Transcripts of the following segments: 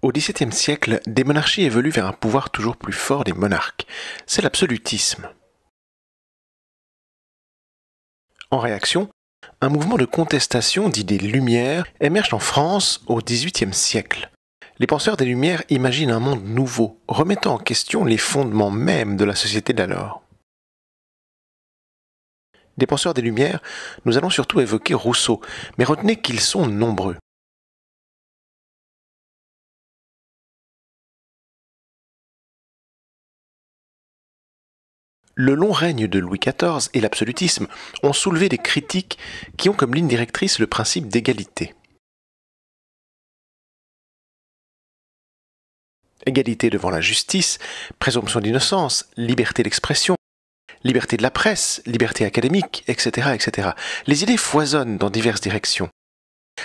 Au XVIIe siècle, des monarchies évoluent vers un pouvoir toujours plus fort des monarques. C'est l'absolutisme. En réaction, un mouvement de contestation dit des Lumières émerge en France au XVIIIe siècle. Les penseurs des Lumières imaginent un monde nouveau, remettant en question les fondements mêmes de la société d'alors. Des penseurs des Lumières, nous allons surtout évoquer Rousseau, mais retenez qu'ils sont nombreux. Le long règne de Louis XIV et l'absolutisme ont soulevé des critiques qui ont comme ligne directrice le principe d'égalité. Égalité devant la justice, présomption d'innocence, liberté d'expression, liberté de la presse, liberté académique, etc., etc. Les idées foisonnent dans diverses directions.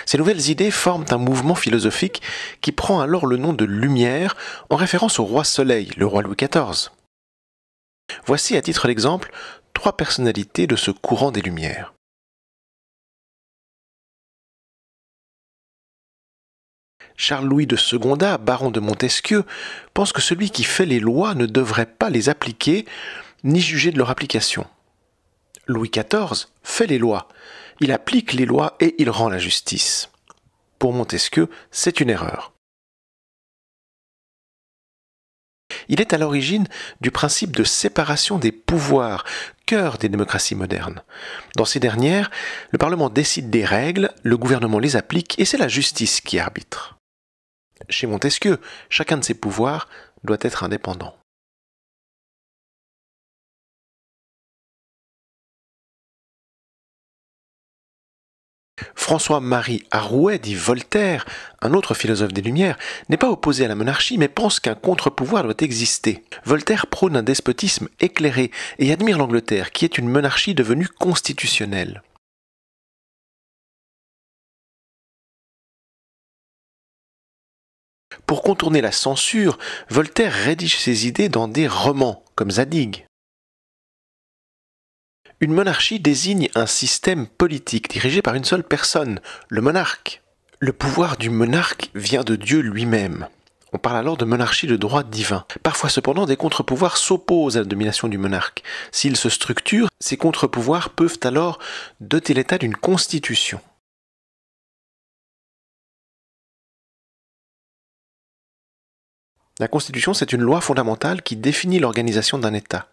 Ces nouvelles idées forment un mouvement philosophique qui prend alors le nom de Lumière en référence au roi Soleil, le roi Louis XIV. Voici à titre d'exemple 3 personnalités de ce courant des Lumières. Charles-Louis de Secondat, baron de Montesquieu, pense que celui qui fait les lois ne devrait pas les appliquer ni juger de leur application. Louis XIV fait les lois, il applique les lois et il rend la justice. Pour Montesquieu, c'est une erreur. Il est à l'origine du principe de séparation des pouvoirs, cœur des démocraties modernes. Dans ces dernières, le Parlement décide des règles, le gouvernement les applique et c'est la justice qui arbitre. Chez Montesquieu, chacun de ces pouvoirs doit être indépendant. François-Marie Arouet, dit Voltaire, un autre philosophe des Lumières, n'est pas opposé à la monarchie mais pense qu'un contre-pouvoir doit exister. Voltaire prône un despotisme éclairé et admire l'Angleterre qui est une monarchie devenue constitutionnelle. Pour contourner la censure, Voltaire rédige ses idées dans des romans, comme Zadig. Une monarchie désigne un système politique dirigé par une seule personne, le monarque. Le pouvoir du monarque vient de Dieu lui-même. On parle alors de monarchie de droit divin. Parfois cependant, des contre-pouvoirs s'opposent à la domination du monarque. S'ils se structurent, ces contre-pouvoirs peuvent alors doter l'État d'une constitution. La Constitution, c'est une loi fondamentale qui définit l'organisation d'un État.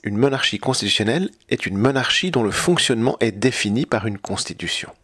Une monarchie constitutionnelle est une monarchie dont le fonctionnement est défini par une constitution.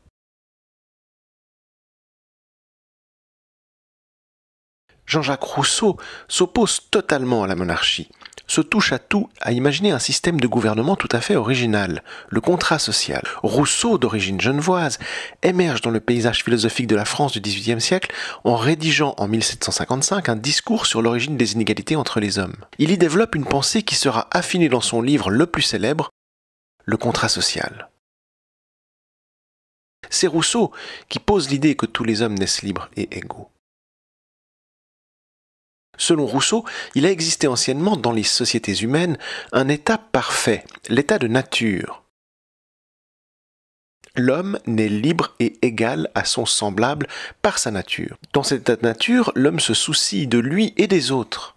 Jean-Jacques Rousseau s'oppose totalement à la monarchie, se touche à tout à imaginer un système de gouvernement tout à fait original, le contrat social. Rousseau, d'origine genevoise, émerge dans le paysage philosophique de la France du XVIIIe siècle en rédigeant en 1755 un discours sur l'origine des inégalités entre les hommes. Il y développe une pensée qui sera affinée dans son livre le plus célèbre, le contrat social. C'est Rousseau qui pose l'idée que tous les hommes naissent libres et égaux. Selon Rousseau, il a existé anciennement dans les sociétés humaines un état parfait, l'état de nature. L'homme naît libre et égal à son semblable par sa nature. Dans cet état de nature, l'homme se soucie de lui et des autres.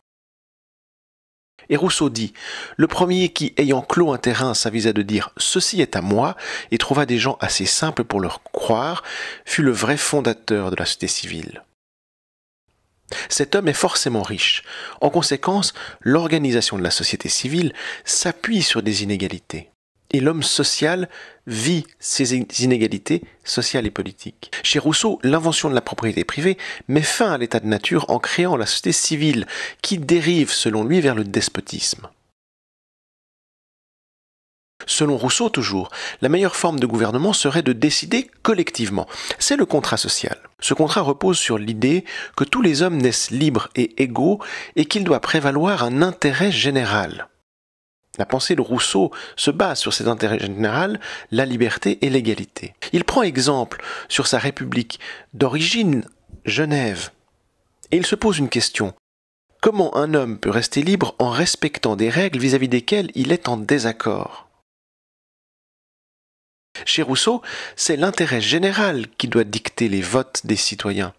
Et Rousseau dit, le premier qui, ayant clos un terrain, s'avisa de dire « ceci est à moi » et trouva des gens assez simples pour leur croire, fut le vrai fondateur de la société civile. Cet homme est forcément riche. En conséquence, l'organisation de la société civile s'appuie sur des inégalités. Et l'homme social vit ces inégalités sociales et politiques. Chez Rousseau, l'invention de la propriété privée met fin à l'état de nature en créant la société civile, qui dérive, selon lui, vers le despotisme. Selon Rousseau toujours, la meilleure forme de gouvernement serait de décider collectivement. C'est le contrat social. Ce contrat repose sur l'idée que tous les hommes naissent libres et égaux et qu'il doit prévaloir un intérêt général. La pensée de Rousseau se base sur cet intérêt général, la liberté et l'égalité. Il prend exemple sur sa République, d'origine Genève. Et il se pose une question. Comment un homme peut rester libre en respectant des règles vis-à-vis desquelles il est en désaccord ? Chez Rousseau, c'est l'intérêt général qui doit dicter les votes des citoyens.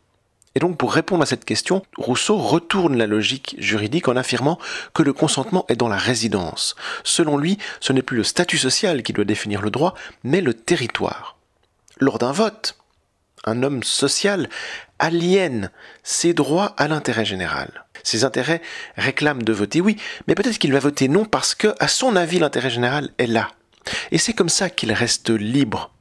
Et donc pour répondre à cette question, Rousseau retourne la logique juridique en affirmant que le consentement est dans la résidence. Selon lui, ce n'est plus le statut social qui doit définir le droit, mais le territoire. Lors d'un vote, un homme social aliène ses droits à l'intérêt général. Ses intérêts réclament de voter oui, mais peut-être qu'il va voter non parce que, à son avis, l'intérêt général est là. Et c'est comme ça qu'il reste libre.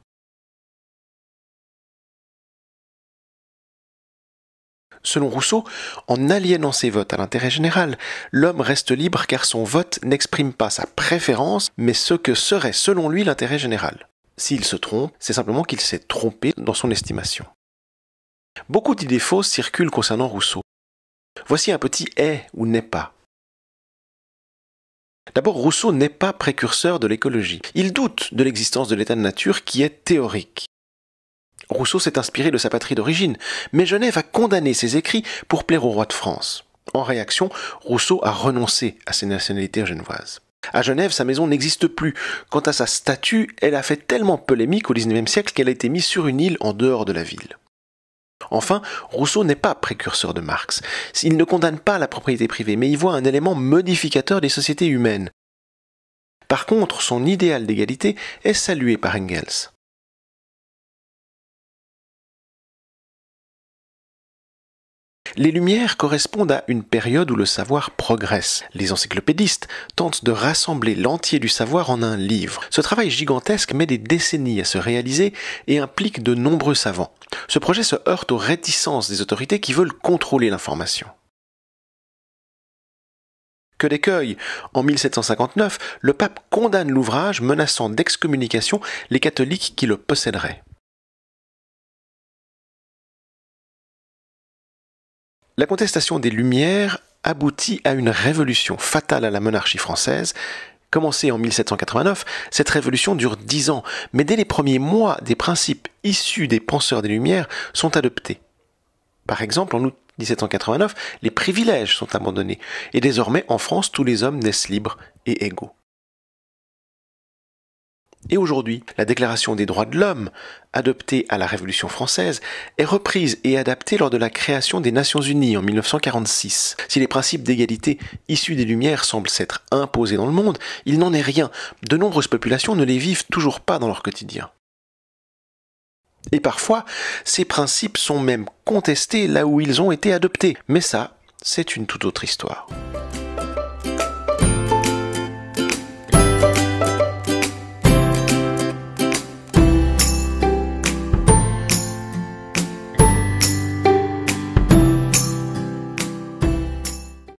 Selon Rousseau, en aliénant ses votes à l'intérêt général, l'homme reste libre car son vote n'exprime pas sa préférence, mais ce que serait selon lui l'intérêt général. S'il se trompe, c'est simplement qu'il s'est trompé dans son estimation. Beaucoup d'idées fausses circulent concernant Rousseau. Voici un petit « est » ou « n'est pas ». D'abord, Rousseau n'est pas précurseur de l'écologie. Il doute de l'existence de l'état de nature qui est théorique. Rousseau s'est inspiré de sa patrie d'origine, mais Genève a condamné ses écrits pour plaire au roi de France. En réaction, Rousseau a renoncé à ses nationalités genevoises. À Genève, sa maison n'existe plus. Quant à sa statue, elle a fait tellement polémique au XIXe siècle qu'elle a été mise sur une île en dehors de la ville. Enfin, Rousseau n'est pas précurseur de Marx. Il ne condamne pas la propriété privée, mais y voit un élément modificateur des sociétés humaines. Par contre, son idéal d'égalité est salué par Engels. Les Lumières correspondent à une période où le savoir progresse. Les encyclopédistes tentent de rassembler l'entier du savoir en un livre. Ce travail gigantesque met des décennies à se réaliser et implique de nombreux savants. Ce projet se heurte aux réticences des autorités qui veulent contrôler l'information. Que d'écueils! En 1759, le pape condamne l'ouvrage menaçant d'excommunication les catholiques qui le posséderaient. La contestation des Lumières aboutit à une révolution fatale à la monarchie française. Commencée en 1789, cette révolution dure 10 ans, mais dès les premiers mois, des principes issus des penseurs des Lumières sont adoptés. Par exemple, en août 1789, les privilèges sont abandonnés, et désormais en France, tous les hommes naissent libres et égaux. Et aujourd'hui, la Déclaration des droits de l'homme, adoptée à la Révolution française, est reprise et adaptée lors de la création des Nations Unies en 1946. Si les principes d'égalité issus des Lumières semblent s'être imposés dans le monde, il n'en est rien. De nombreuses populations ne les vivent toujours pas dans leur quotidien. Et parfois, ces principes sont même contestés là où ils ont été adoptés. Mais ça, c'est une toute autre histoire.